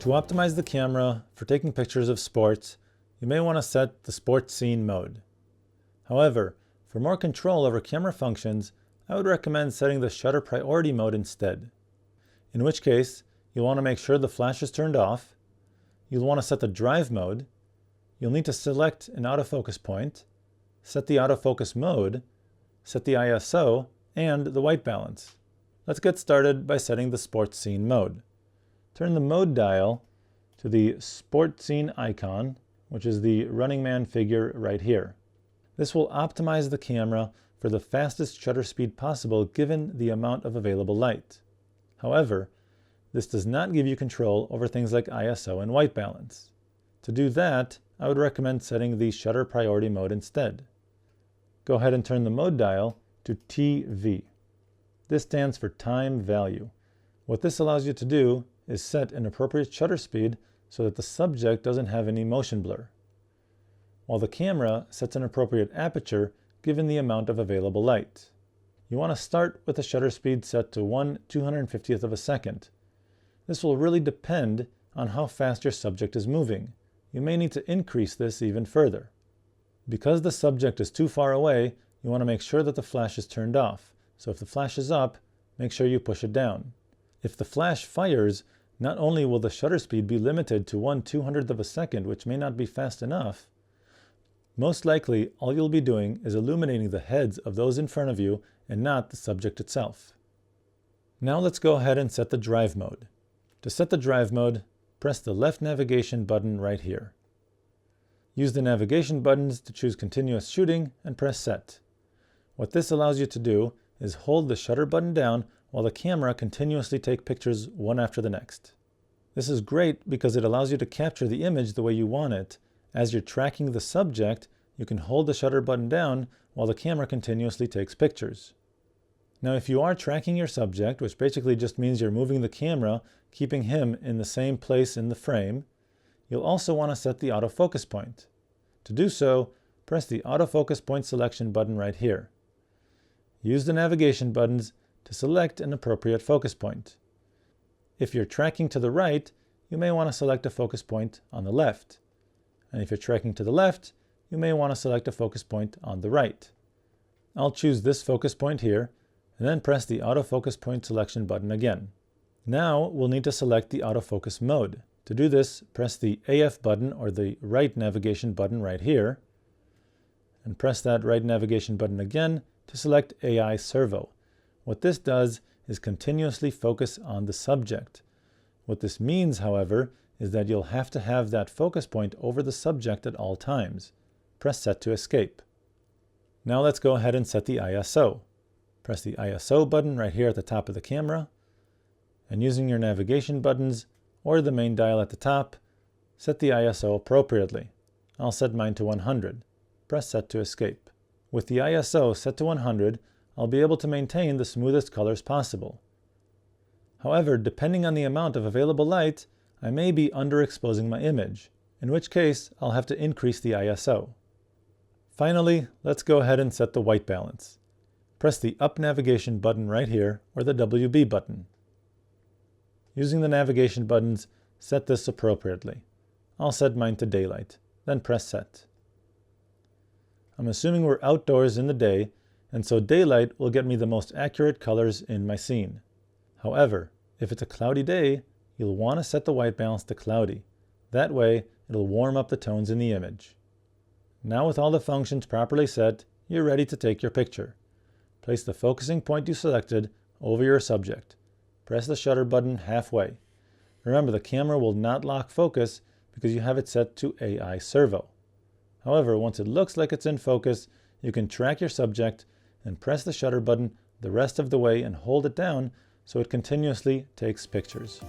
To optimize the camera for taking pictures of sports, you may want to set the Sport Scene mode. However, for more control over camera functions, I would recommend setting the Shutter Priority mode instead. In which case, you'll want to make sure the flash is turned off, you'll want to set the Drive mode, you'll need to select an autofocus point, set the autofocus mode, set the ISO, and the white balance. Let's get started by setting the Sport Scene mode. Turn the mode dial to the Sport Scene icon, which is the running man figure right here. This will optimize the camera for the fastest shutter speed possible given the amount of available light. However, this does not give you control over things like ISO and white balance. To do that, I would recommend setting the Shutter Priority mode instead. Go ahead and turn the mode dial to TV. This stands for time value. What this allows you to do is set an appropriate shutter speed so that the subject doesn't have any motion blur, while the camera sets an appropriate aperture given the amount of available light. You want to start with a shutter speed set to 1/250th of a second. This will really depend on how fast your subject is moving. You may need to increase this even further. Because the subject is too far away, you want to make sure that the flash is turned off. So if the flash is up, make sure you push it down. If the flash fires, not only will the shutter speed be limited to 1/200th of a second, which may not be fast enough, most likely all you'll be doing is illuminating the heads of those in front of you and not the subject itself. Now let's go ahead and set the Drive mode. To set the Drive mode, press the left navigation button right here. Use the navigation buttons to choose continuous shooting and press set. What this allows you to do is hold the shutter button down while the camera continuously takes pictures one after the next. This is great because it allows you to capture the image the way you want it. As you're tracking the subject, you can hold the shutter button down while the camera continuously takes pictures. Now if you are tracking your subject, which basically just means you're moving the camera, keeping him in the same place in the frame, you'll also want to set the autofocus point. To do so, press the autofocus point selection button right here. Use the navigation buttons to select an appropriate focus point. If you're tracking to the right, you may want to select a focus point on the left. And if you're tracking to the left, you may want to select a focus point on the right. I'll choose this focus point here, and then press the autofocus point selection button again. Now we'll need to select the autofocus mode. To do this, press the AF button or the right navigation button right here, and press that right navigation button again to select AI Servo. What this does is continuously focus on the subject. What this means, however, is that you'll have to have that focus point over the subject at all times. Press set to escape. Now let's go ahead and set the ISO. Press the ISO button right here at the top of the camera, and using your navigation buttons or the main dial at the top, set the ISO appropriately. I'll set mine to 100. Press set to escape. With the ISO set to 100, I'll be able to maintain the smoothest colors possible. However, depending on the amount of available light, I may be underexposing my image, in which case I'll have to increase the ISO. Finally, let's go ahead and set the white balance. Press the up navigation button right here, or the WB button. Using the navigation buttons, set this appropriately. I'll set mine to daylight, then press set. I'm assuming we're outdoors in the day, and so daylight will get me the most accurate colors in my scene. However, if it's a cloudy day, you'll want to set the white balance to cloudy. That way, it'll warm up the tones in the image. Now with all the functions properly set, you're ready to take your picture. Place the focusing point you selected over your subject. Press the shutter button halfway. Remember, the camera will not lock focus because you have it set to AI Servo. However, once it looks like it's in focus, you can track your subject and press the shutter button the rest of the way and hold it down so it continuously takes pictures.